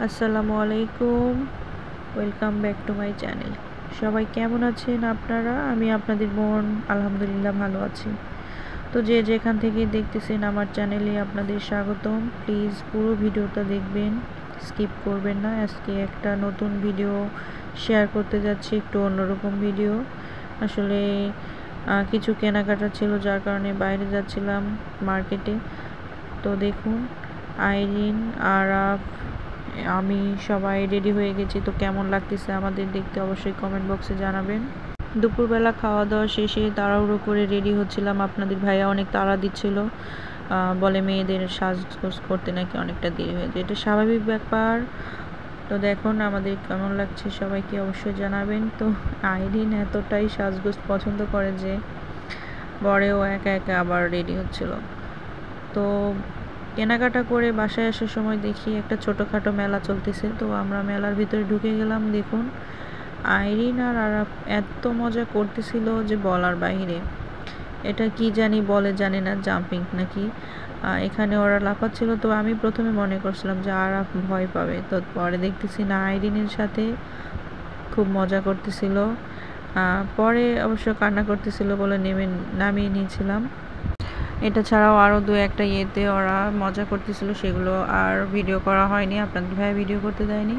আসসালামু আলাইকুম, welcome back to my channel. সবাই কেমন আছেন আপনারা? আমি আপনাদের বোন আলহামদুলিল্লাহ ভালো আছি। তো যে যেখান থেকে দেখতেছেন আমার চ্যানেলে আপনাদের স্বাগতম। প্লিজ পুরো ভিডিওটা দেখবেন, স্কিপ করবেন না। আজকে একটা নতুন ভিডিও শেয়ার করতে যাচ্ছি, একটু অন্যরকম ভিডিও। আসলে কিছু কেনাকাটা ছিল, যার কারণে বাইরে যাচ্ছিলাম মার্কেটে। তো দেখুন, আইরিন, আরাফ, আমি সবাই রেডি হয়ে গেছি। তো কেমন লাগতেছে আমাদের দেখতে অবশ্যই কমেন্ট বক্সে জানাবেন। দুপুরবেলা খাওয়া দাওয়া শেষে তাড়াহুড়ো করে রেডি হচ্ছিলাম। আপনাদের ভাইয়া অনেক তাড়া দিচ্ছিল, বলে মেয়েদের সাজগোজ করতে নাকি অনেকটা দেরি হয়ে যায়, এটা স্বাভাবিক ব্যাপার। তো দেখুন আমাদের কেমন লাগছে সবাইকে অবশ্যই জানাবেন। তো আইরিন এতটাই সাজগোজ পছন্দ করে যে বরেও একা একা আবার রেডি হচ্ছিল। তো কেনাকাটা করে বাসায় আসার সময় দেখি একটা ছোটোখাটো মেলা চলতেছে। তো আমরা মেলার ভিতরে ঢুকে গেলাম। দেখুন আইরিন আর আরাফ এত মজা করতেছিল যে বলার বাইরে। এটা কি জানি বলে, জানি না, জাম্পিং নাকি। এখানে ওরা লাফাচ্ছিল। তো আমি প্রথমে মনে করছিলাম যে আরাফ ভয় পাবে, তো পরে দেখতেছি না, আইরিনের সাথে খুব মজা করতেছিল। পরে অবশ্য কান্না করতেছিল বলে নামিয়ে নিয়েছিলাম। এটা ছাড়াও আরও দু একটা ইয়েতে ওরা মজা করতেছিল, সেগুলো আর ভিডিও করা হয়নি, আপনাদের ভাই ভিডিও করতে দেয়নি।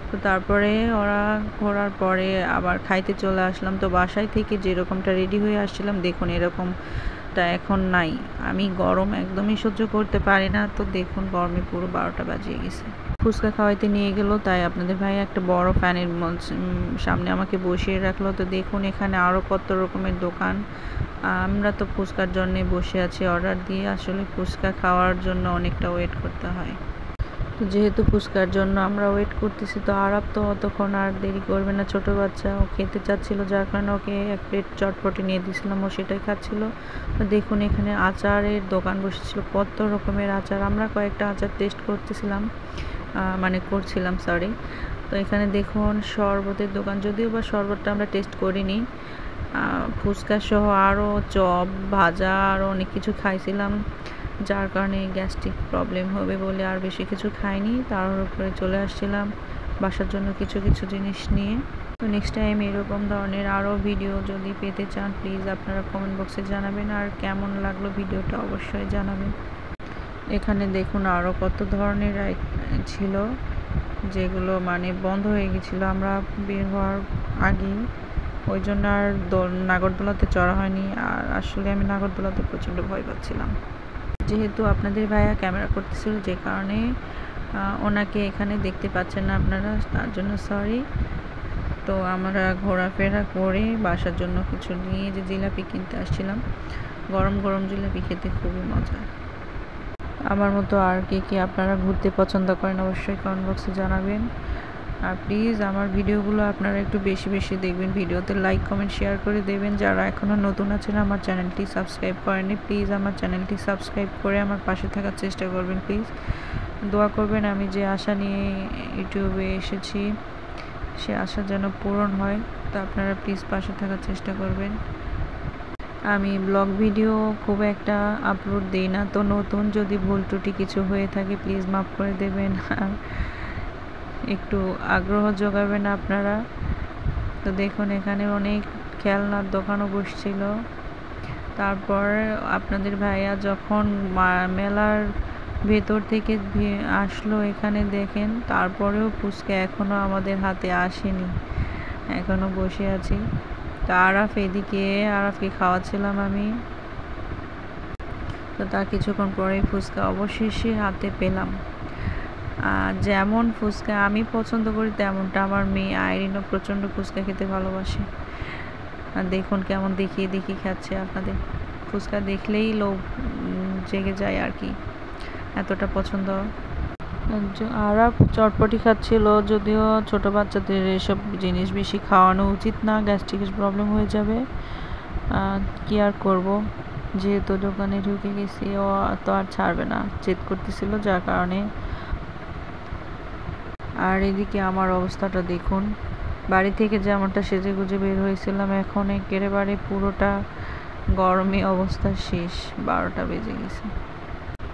তো তারপরে ওরা ঘোরার পরে আবার খাইতে চলে আসলাম। তো বাসায় থেকে যেরকমটা রেডি হয়ে আসছিলাম, দেখুন এরকমটা এখন নাই। আমি গরম একদমই সহ্য করতে পারি না। তো দেখুন গরমে পুরো 12টা বাজিয়ে গেছে। ফুচকা খাওয়াইতে নিয়ে গেল, তাই আপনাদের ভাই একটা বড় ফ্যানের সামনে আমাকে বসিয়ে রাখলো। তো দেখুন এখানে আরও কত রকমের দোকান। আমরা তো ফুচকার জন্যে বসে আছি অর্ডার দিয়ে। আসলে ফুচকা খাওয়ার জন্য অনেকটা ওয়েট করতে হয়। তো যেহেতু ফুচকার জন্য আমরা ওয়েট করতেছি, তো আরাপ তো অতক্ষণ আর দেরি করবে না, ছোট বাচ্চা, ও খেতে চাচ্ছিল, যার কারণে ওকে এক প্লেট চটপটি নিয়ে দিয়েছিলাম, ও সেটাই খাচ্ছিল। তো দেখুন এখানে আচারের দোকান বসেছিল, কত রকমের আচার। আমরা কয়েকটা আচার টেস্ট করছিলাম। তো এখানে দেখুন শরবতের দোকান, যদিও বা শরবতটা আমরা টেস্ট করিনি। ফুচকা সহ আরও চপ, ভাজা, আরও অনেক কিছু খাইছিলাম, যার কারণে গ্যাস্ট্রিক প্রবলেম হবে বলে আর বেশি কিছু খাইনি। তাড়াহুড়ো করে চলে আসছিলাম বাসার জন্য কিছু কিছু জিনিস নিয়ে। তো নেক্সট টাইম এরকম ধরনের আরও ভিডিও যদি পেতে চান, প্লিজ আপনারা কমেন্ট বক্সে জানাবেন, আর কেমন লাগলো ভিডিওটা অবশ্যই জানাবেন। এখানে দেখুন আরও কত ধরনের ছিল, যেগুলো মানে বন্ধ হয়ে গেছিলো আমরা বের হওয়ার আগেই, ওই জন্য আর নাগরদোলাতে চড়া হয়নি। আর আসলে আমি নাগরদোলাতে প্রচণ্ড ভয় পাচ্ছিলাম, যেহেতু আপনাদের ভাইয়া ক্যামেরা করতেছিল, যে কারণে ওনাকে এখানে দেখতে পাচ্ছেন না আপনারা, তার জন্য সরি। তো আমরা ঘোরাফেরা করে বাসার জন্য কিছু নিয়ে যে জিলাপি কিনতে আসছিলাম, গরম গরম জিলাপি খেতে খুবই মজা। আমার মতো আর কে আপনারা ঘুরতে পছন্দ করেন অবশ্যই কমেন্ট বক্সে জানাবেন। আর প্লিজ আমার ভিডিওগুলো আপনারা একটু বেশি বেশি দেখবেন, ভিডিওতে লাইক কমেন্ট শেয়ার করে দেবেন। যারা এখনও নতুন আছেন আমার চ্যানেলটি সাবস্ক্রাইব করেনি, প্লিজ আমার চ্যানেলটি সাবস্ক্রাইব করে আমার পাশে থাকার চেষ্টা করবেন। প্লিজ দোয়া করবেন, আমি যে আশা নিয়ে ইউটিউবে এসেছি সে আশা যেন পূরণ হয়। তো আপনারা প্লিজ পাশে থাকার চেষ্টা করবেন। আমি ব্লগ ভিডিও খুব একটা আপলোড দিই না, তো নতুন যদি ভুল ত্রুটি কিছু হয়ে থাকে প্লিজ মাফ করে দেবেন, আর একটু আগ্রহ জোগাবেন আপনারা। তো দেখুন এখানে অনেক খেলনার দোকানও বসছিল। তারপর আপনাদের ভাইয়া যখন মেলার ভেতর থেকে আসলো এখানে দেখেন, তারপরেও ফুচকা এখনও আমাদের হাতে আসেনি, এখনও বসে আছি। তো আরাফকে খাওয়াচ্ছিলাম আমি। তো তার কিছুক্ষণ পরেই ফুচকা অবশেষে হাতে পেলাম। যেমন ফুচকা আমি পছন্দ করি, তেমনটা আমার মেয়ে আইরিনও প্রচণ্ড ফুচকা খেতে ভালোবাসে। আর দেখুন কেমন দেখিয়ে খাচ্ছে। আপনাদের ফুচকা দেখলেই লোভ জেগে যায় আর কি, এতটা পছন্দ। আরাফ চটপটি খাচ্ছিল, যদিও ছোট বাচ্চাদের এসব জিনিস বেশি খাওয়ানো উচিত না, গ্যাস্ট্রিকের প্রবলেম হয়ে যাবে। কি আর করব, যেহেতু দোকানে ঢুকে গেছি, ও তো আর ছাড়বে না, জেদ করতেছিল, যার কারণে। আর এদিকে আমার অবস্থাটা দেখুন, বাড়ি থেকে যেমনটা সেজে গুজে বের হয়েছিলাম, এখন একেবারে পুরোটা গরমে অবস্থা শেষ, 12টা বেজে গেছে।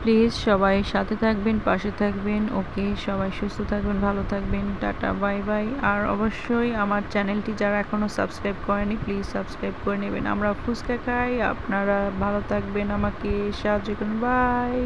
প্লিজ সবাই সাথে থাকবেন, পাশে থাকবেন। ওকে, সবাই সুস্থ থাকবেন, ভালো থাকবেন। Tata, bye bye. আর অবশ্যই আমার চ্যানেলটি যারা এখনও সাবস্ক্রাইব করেনি প্লিজ সাবস্ক্রাইব করে নেবেন। আমরা ফুচকা খাই, আপনারা ভালো থাকবেন, আমাকে সাহায্য করুন। বাই।